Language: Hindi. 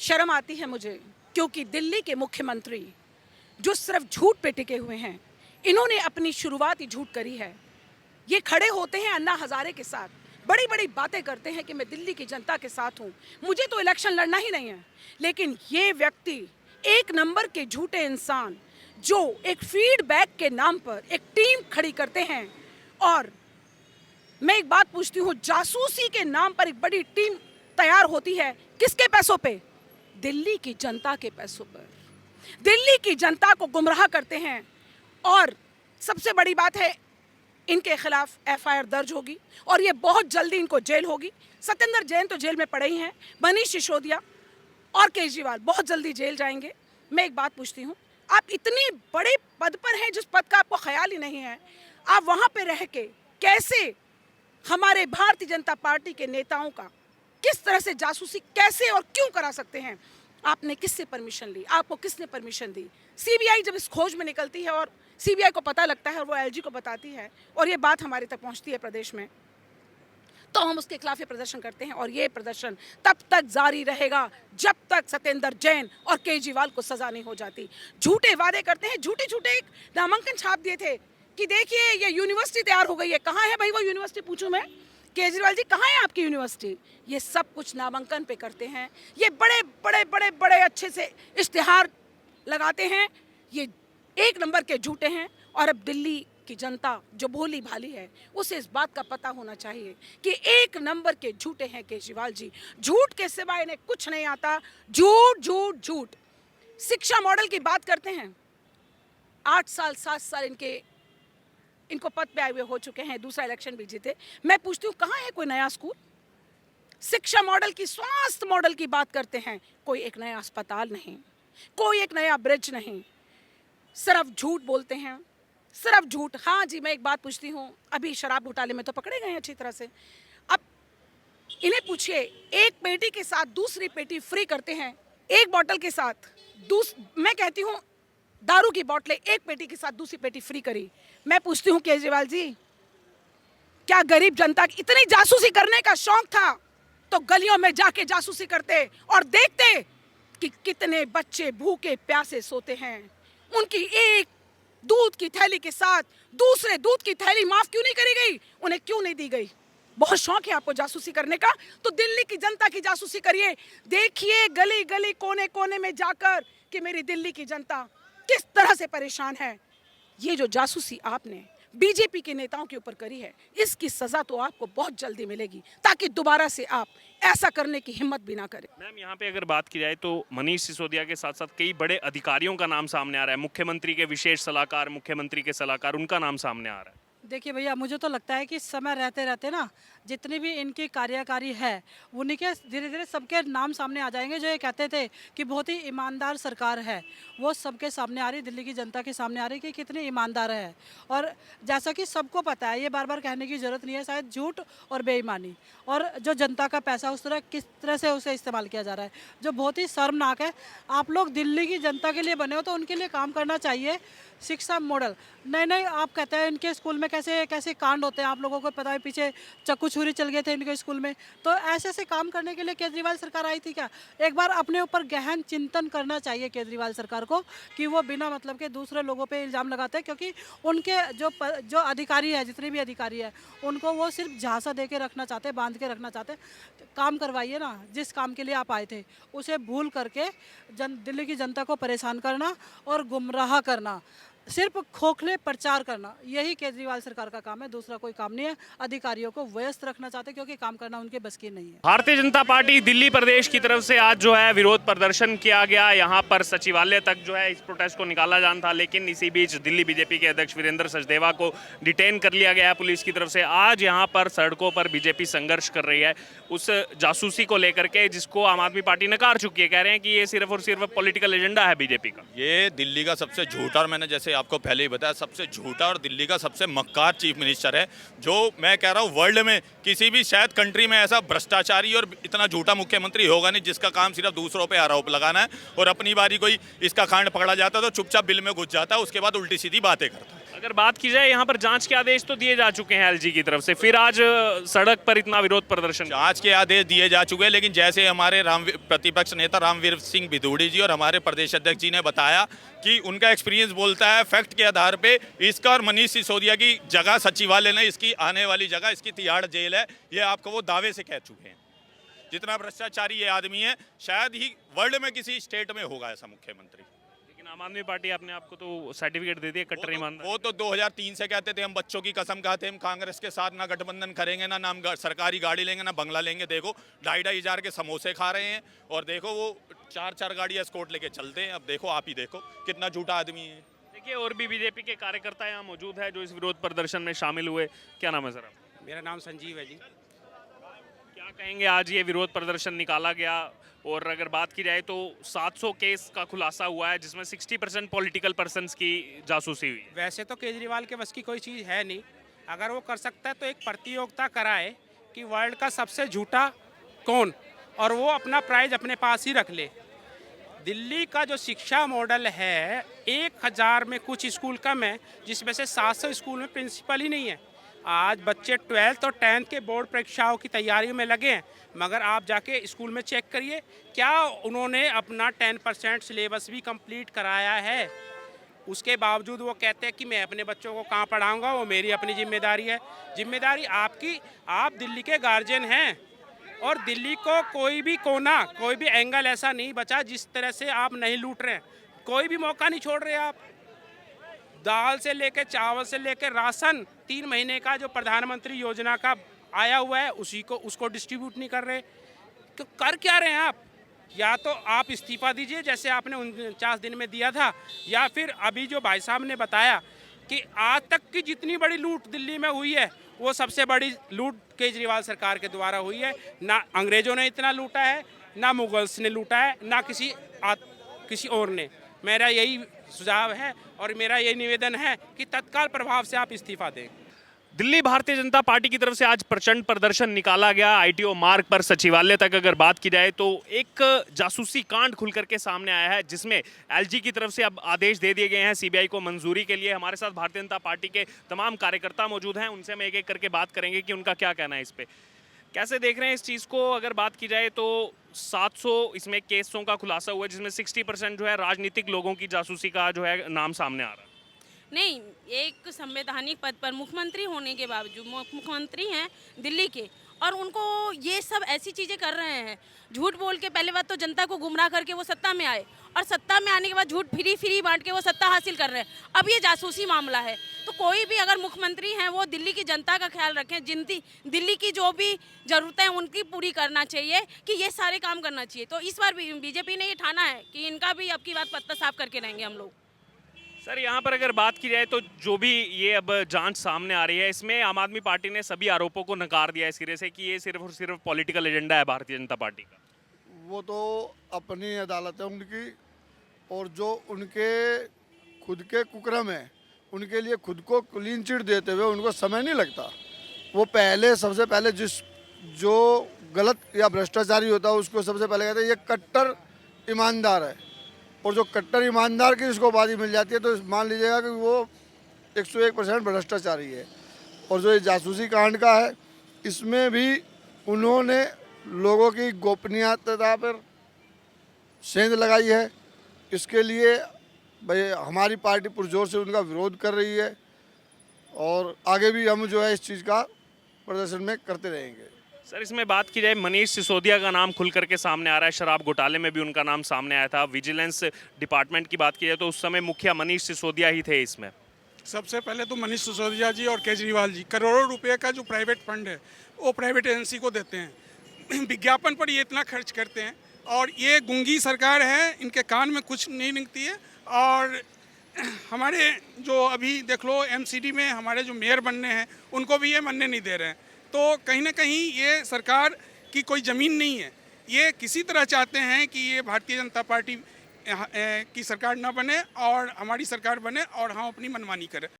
शर्म आती है मुझे, क्योंकि दिल्ली के मुख्यमंत्री जो सिर्फ झूठ पे टिके हुए हैं, इन्होंने अपनी शुरुआत ही झूठ करी है। ये खड़े होते हैं अन्ना हजारे के साथ, बड़ी बड़ी बातें करते हैं कि मैं दिल्ली की जनता के साथ हूँ, मुझे तो इलेक्शन लड़ना ही नहीं है। लेकिन ये व्यक्ति एक नंबर के झूठे इंसान जो एक फीडबैक के नाम पर एक टीम खड़ी करते हैं। और मैं एक बात पूछती हूँ, जासूसी के नाम पर एक बड़ी टीम तैयार होती है, किसके पैसों पे? दिल्ली की जनता के पैसों पर। दिल्ली की जनता को गुमराह करते हैं। और सबसे बड़ी बात है, इनके खिलाफ एफआईआर दर्ज होगी और ये बहुत जल्दी इनको जेल होगी। सत्येंद्र जैन तो जेल में पड़े ही हैं, मनीष सिसोदिया और केजरीवाल बहुत जल्दी जेल जाएंगे। मैं एक बात पूछती हूँ, आप इतनी बड़े पद पर हैं जिस पद का आपको ख्याल ही नहीं है, आप वहाँ पे रह के कैसे हमारे भारतीय जनता पार्टी के नेताओं का किस तरह से जासूसी कैसे और क्यों करा सकते हैं? आपने किससे परमिशन ली? आपको किसने परमिशन दी? सीबीआई जब इस खोज में निकलती है और सीबीआई को पता लगता है और वो एलजी को बताती है और ये बात हमारे तक पहुंचती है प्रदेश में, तो हम उसके खिलाफ ये प्रदर्शन करते हैं। और ये प्रदर्शन तब तक जारी रहेगा जब तक सत्येंद्र जैन और केजरीवाल को सजा नहीं हो जाती। झूठे वादे करते हैं, झूठे झूठे एक नामांकन छाप दिए थे कि देखिए ये यूनिवर्सिटी तैयार हो गई है। कहाँ है भाई वो यूनिवर्सिटी? पूछूं मैं, केजरीवाल जी कहाँ है आपकी यूनिवर्सिटी? ये सब कुछ नामांकन पे करते हैं। ये बड़े बड़े बड़े बड़े अच्छे से इश्तिहार लगाते हैं। ये एक नंबर के झूठे हैं। और अब दिल्ली की जनता जो भोली भाली है, उसे इस बात का पता होना चाहिए कि एक नंबर के झूठे हैं केजरीवाल जी। झूठ के सिवाय इन्हें कुछ नहीं आता। झूठ झूठ झूठ। शिक्षा मॉडल की बात करते हैं, 8 साल 7 साल इनको पद पे आए हुए हो चुके हैं, दूसरा इलेक्शन भी जीते। मैं पूछती हूँ, कहाँ है कोई नया स्कूल? शिक्षा मॉडल की, स्वास्थ्य मॉडल की बात करते हैं, कोई एक नया अस्पताल नहीं, कोई एक नया ब्रिज नहीं। सिर्फ झूठ बोलते हैं, सिर्फ झूठ। हाँ जी, मैं एक बात पूछती हूँ, अभी शराब घोटाले में तो पकड़े गए हैं अच्छी तरह से। अब इन्हें पूछिए, एक पेटी के साथ दूसरी पेटी फ्री करते हैं, एक बोतल के साथ मैं कहती हूँ दारू की बोतलें एक पेटी के साथ दूसरी पेटी फ्री करी। मैं पूछती हूँ केजरीवाल जी, क्या गरीब जनता की इतनी जासूसी करने का शौक था तो गलियों में जाके जासूसी करते और देखते कि कितने बच्चे भूखे प्यासे सोते हैं। उनकी एक दूध की थैली के साथ दूसरे दूध की थैली माफ क्यों नहीं करी गई? उन्हें क्यों नहीं दी गई? बहुत शौक है आपको जासूसी करने का, तो दिल्ली की जनता की जासूसी करिए। देखिए गली गली कोने कोने में जाकर कि मेरी दिल्ली की जनता किस तरह से परेशान है। ये जो जासूसी आपने बीजेपी के नेताओं के ऊपर करी है, इसकी सजा तो आपको बहुत जल्दी मिलेगी, ताकि दोबारा से आप ऐसा करने की हिम्मत भी ना करें। मैम, यहाँ पे अगर बात की जाए तो मनीष सिसोदिया के साथ साथ कई बड़े अधिकारियों का नाम सामने आ रहा है। मुख्यमंत्री के विशेष सलाहकार, मुख्यमंत्री के सलाहकार, उनका नाम सामने आ रहा है। देखिए भैया, मुझे तो लगता है कि समय रहते रहते ना जितनी भी इनकी कार्यकारी है उन्हीं के धीरे धीरे सबके नाम सामने आ जाएंगे। जो ये कहते थे कि बहुत ही ईमानदार सरकार है, वो सबके सामने आ रही, दिल्ली की जनता के सामने आ रही कि कितनी ईमानदार है। और जैसा कि सबको पता है, ये बार बार कहने की ज़रूरत नहीं है, शायद झूठ और बेईमानी और जो जनता का पैसा उस तरह किस तरह से उसे इस्तेमाल किया जा रहा है, जो बहुत ही शर्मनाक है। आप लोग दिल्ली की जनता के लिए बने हो तो उनके लिए काम करना चाहिए। शिक्षा मॉडल नहीं, आप कहते हैं इनके स्कूल में कैसे कैसे कांड होते हैं, आप लोगों को पता है, पीछे चक्कू छुरी चल गए थे इनके स्कूल में। तो ऐसे ऐसे काम करने के लिए केजरीवाल सरकार आई थी क्या? एक बार अपने ऊपर गहन चिंतन करना चाहिए केजरीवाल सरकार को कि वो बिना मतलब के दूसरे लोगों पे इल्ज़ाम लगाते हैं, क्योंकि उनके जो अधिकारी है, जितने भी अधिकारी है, उनको वो सिर्फ झांसा दे के रखना चाहते हैं, बांध के रखना चाहते हैं। काम करवाइए ना, जिस काम के लिए आप आए थे उसे भूल करके दिल्ली की जनता को परेशान करना और गुमराह करना, सिर्फ खोखले प्रचार करना, यही केजरीवाल सरकार का काम है, दूसरा कोई काम नहीं है। अधिकारियों को व्यस्त रखना चाहते हैं क्योंकि काम करना उनके बस की नहीं है। भारतीय जनता पार्टी दिल्ली प्रदेश की तरफ से आज जो है विरोध प्रदर्शन किया गया। यहाँ पर सचिवालय तक जो है इस प्रोटेस्ट को निकाला जाना था, लेकिन इसी बीच दिल्ली बीजेपी के अध्यक्ष वीरेंद्र सचदेवा को डिटेन कर लिया गया पुलिस की तरफ से। आज यहाँ पर सड़कों पर बीजेपी संघर्ष कर रही है उस जासूसी को लेकर के, जिसको आम आदमी पार्टी नकार चुकी है। कह रहे हैं कि ये सिर्फ और सिर्फ पॉलिटिकल एजेंडा है बीजेपी का। ये दिल्ली का सबसे झूठा, और मैंने जैसे आपको पहले ही बताया, सबसे झूठा और दिल्ली का सबसे मक्कार चीफ मिनिस्टर है, जो मैं कह रहा हूँ वर्ल्ड में किसी भी शायद कंट्री में ऐसा भ्रष्टाचारी और इतना झूठा मुख्यमंत्री होगा नहीं, जिसका काम सिर्फ दूसरों पे आरोप लगाना है और अपनी बारी कोई इसका कांड पकड़ा जाता है तो चुपचाप बिल में घुस जाता है, उसके बाद उल्टी सीधी बातें करता है। अगर बात की जाए यहाँ पर जांच के आदेश तो दिए जा चुके हैं एलजी की तरफ से, फिर आज सड़क पर इतना विरोध प्रदर्शन। जांच के आदेश दिए जा चुके हैं, लेकिन जैसे हमारे प्रतिपक्ष नेता रामवीर सिंह भिदोड़ी जी और हमारे प्रदेश अध्यक्ष जी ने बताया कि उनका एक्सपीरियंस बोलता है फैक्ट के आधार पे इसका और मनीष सिसोदिया की जगह सचिवालय नहीं, इसकी आने वाली जगह इसकी तिहाड़ जेल है। ये आपको वो दावे से कह चुके हैं। जितना भ्रष्टाचारी ये आदमी है शायद ही वर्ल्ड में किसी स्टेट में होगा ऐसा मुख्यमंत्री। लेकिन आम आदमी पार्टी अपने आपको तो सर्टिफिकेट दे दिया कट्टर ईमानदार। वो तो 2003 से कहते थे हम बच्चों की कसम खाते हम कांग्रेस के साथ ना गठबंधन करेंगे ना नाम सरकारी गाड़ी लेंगे ना बंगला लेंगे। देखो 2,500 के समोसे खा रहे हैं और देखो वो 4 गाड़ी एस्कॉर्ट लेके चलते हैं। अब देखो आप ही देखो कितना झूठा आदमी है। देखिए और भी बीजेपी के कार्यकर्ता यहाँ मौजूद है जो इस विरोध प्रदर्शन में शामिल हुए। क्या नाम है सर आपका? मेरा नाम संजीव है जी। क्या कहेंगे, आज ये विरोध प्रदर्शन निकाला गया और अगर बात की जाए तो 700 केस का खुलासा हुआ है जिसमें 60% पॉलिटिकल पर्सन्स की जासूसी हुई है। वैसे तो केजरीवाल के बस की कोई चीज़ है नहीं, अगर वो कर सकता है तो एक प्रतियोगिता कराए कि वर्ल्ड का सबसे झूठा कौन, और वो अपना प्राइज अपने पास ही रख ले। दिल्ली का जो शिक्षा मॉडल है 1000 में कुछ स्कूल कम है, जिसमें से 700 स्कूल में प्रिंसिपल ही नहीं है। आज बच्चे 12th और 10th के बोर्ड परीक्षाओं की तैयारी में लगे हैं, मगर आप जाके स्कूल में चेक करिए क्या उन्होंने अपना 10% सिलेबस भी कंप्लीट कराया है। उसके बावजूद वो कहते हैं कि मैं अपने बच्चों को कहाँ पढ़ाऊँगा, वो मेरी अपनी जिम्मेदारी है। जिम्मेदारी आपकी, आप दिल्ली के गार्जियन हैं और दिल्ली को कोई भी कोना, कोई भी एंगल ऐसा नहीं बचा जिस तरह से आप नहीं लूट रहे हैं। कोई भी मौका नहीं छोड़ रहे आप। दाल से लेकर चावल से लेकर राशन 3 महीने का जो प्रधानमंत्री योजना का आया हुआ है उसको डिस्ट्रीब्यूट नहीं कर रहे। तो कर क्या रहे हैं आप? या तो आप इस्तीफा दीजिए जैसे आपने 49 दिन में दिया था, या फिर अभी जो भाई साहब ने बताया कि आज तक की जितनी बड़ी लूट दिल्ली में हुई है वो सबसे बड़ी लूट केजरीवाल सरकार के द्वारा हुई है। ना अंग्रेजों ने इतना लूटा है, ना मुगल्स ने लूटा है, ना किसी और ने। मेरा यही सुझाव है और मेरा यही निवेदन है कि तत्काल प्रभाव से आप इस्तीफा दें। दिल्ली भारतीय जनता पार्टी की तरफ से आज प्रचंड प्रदर्शन निकाला गया आईटीओ मार्ग पर सचिवालय तक। अगर बात की जाए तो एक जासूसी कांड खुल करके सामने आया है जिसमें एलजी की तरफ से अब आदेश दे दिए गए हैं सीबीआई को मंजूरी के लिए। हमारे साथ भारतीय जनता पार्टी के तमाम कार्यकर्ता मौजूद हैं, उनसे हम एक एक करके बात करेंगे कि उनका क्या कहना है इस पर। कैसे देख रहे हैं इस चीज़ को? अगर बात की जाए तो 700 इसमें केसों का खुलासा हुआ है जिसमें 60% जो है राजनीतिक लोगों की जासूसी का जो है नाम सामने आ रहा है। नहीं, एक संवैधानिक पद पर मुख्यमंत्री होने के बावजूद, मुख्यमंत्री हैं दिल्ली के, और उनको ये सब ऐसी चीज़ें कर रहे हैं। झूठ बोल के पहले बात तो जनता को गुमराह करके वो सत्ता में आए, और सत्ता में आने के बाद झूठ फ्री बांट के वो सत्ता हासिल कर रहे हैं। अब ये जासूसी मामला है, तो कोई भी अगर मुख्यमंत्री हैं वो दिल्ली की जनता का ख्याल रखें। दिल्ली की जो भी ज़रूरतें हैं उनकी पूरी करना चाहिए, कि ये सारे काम करना चाहिए। तो इस बार बीजेपी ने ये ठाना है कि इनका भी अब की बात पत्ता साफ करके रहेंगे हम लोग। सर यहाँ पर अगर बात की जाए तो जो भी ये अब जांच सामने आ रही है इसमें आम आदमी पार्टी ने सभी आरोपों को नकार दिया है सिरे से कि ये सिर्फ और सिर्फ पॉलिटिकल एजेंडा है भारतीय जनता पार्टी का। वो तो अपनी अदालत है उनकी, और जो उनके खुद के कुकर्म है उनके लिए खुद को क्लीन चिट देते हुए उनको समय नहीं लगता। वो सबसे पहले जो गलत या भ्रष्टाचारी होता है उसको सबसे पहले कहते हैं ये कट्टर ईमानदार है, और जो कट्टर ईमानदार की इसको बाजी मिल जाती है तो मान लीजिएगा कि वो 101% भ्रष्टाचारी है। और जो ये जासूसी कांड का है इसमें भी उन्होंने लोगों की गोपनीयता पर सेंध लगाई है। इसके लिए भाई हमारी पार्टी पुरजोर से उनका विरोध कर रही है, और आगे भी हम जो है इस चीज़ का प्रदर्शन में करते रहेंगे। सर इसमें बात की जाए मनीष सिसोदिया का नाम खुल करके सामने आ रहा है, शराब घोटाले में भी उनका नाम सामने आया था। विजिलेंस डिपार्टमेंट की बात की जाए तो उस समय मुखिया मनीष सिसोदिया ही थे इसमें। सबसे पहले तो मनीष सिसोदिया जी और केजरीवाल जी करोड़ों रुपए का जो प्राइवेट फंड है वो प्राइवेट एजेंसी को देते हैं। विज्ञापन पर ये इतना खर्च करते हैं, और ये गूंगी सरकार है, इनके कान में कुछ नहीं निकलती है। और हमारे जो अभी देख लो एमसीडी में हमारे जो मेयर बनने हैं उनको भी ये बनने नहीं दे रहे हैं। तो कहीं ना कहीं ये सरकार की कोई ज़मीन नहीं है। ये किसी तरह चाहते हैं कि ये भारतीय जनता पार्टी की सरकार ना बने और हमारी सरकार बने और हम अपनी मनमानी करें।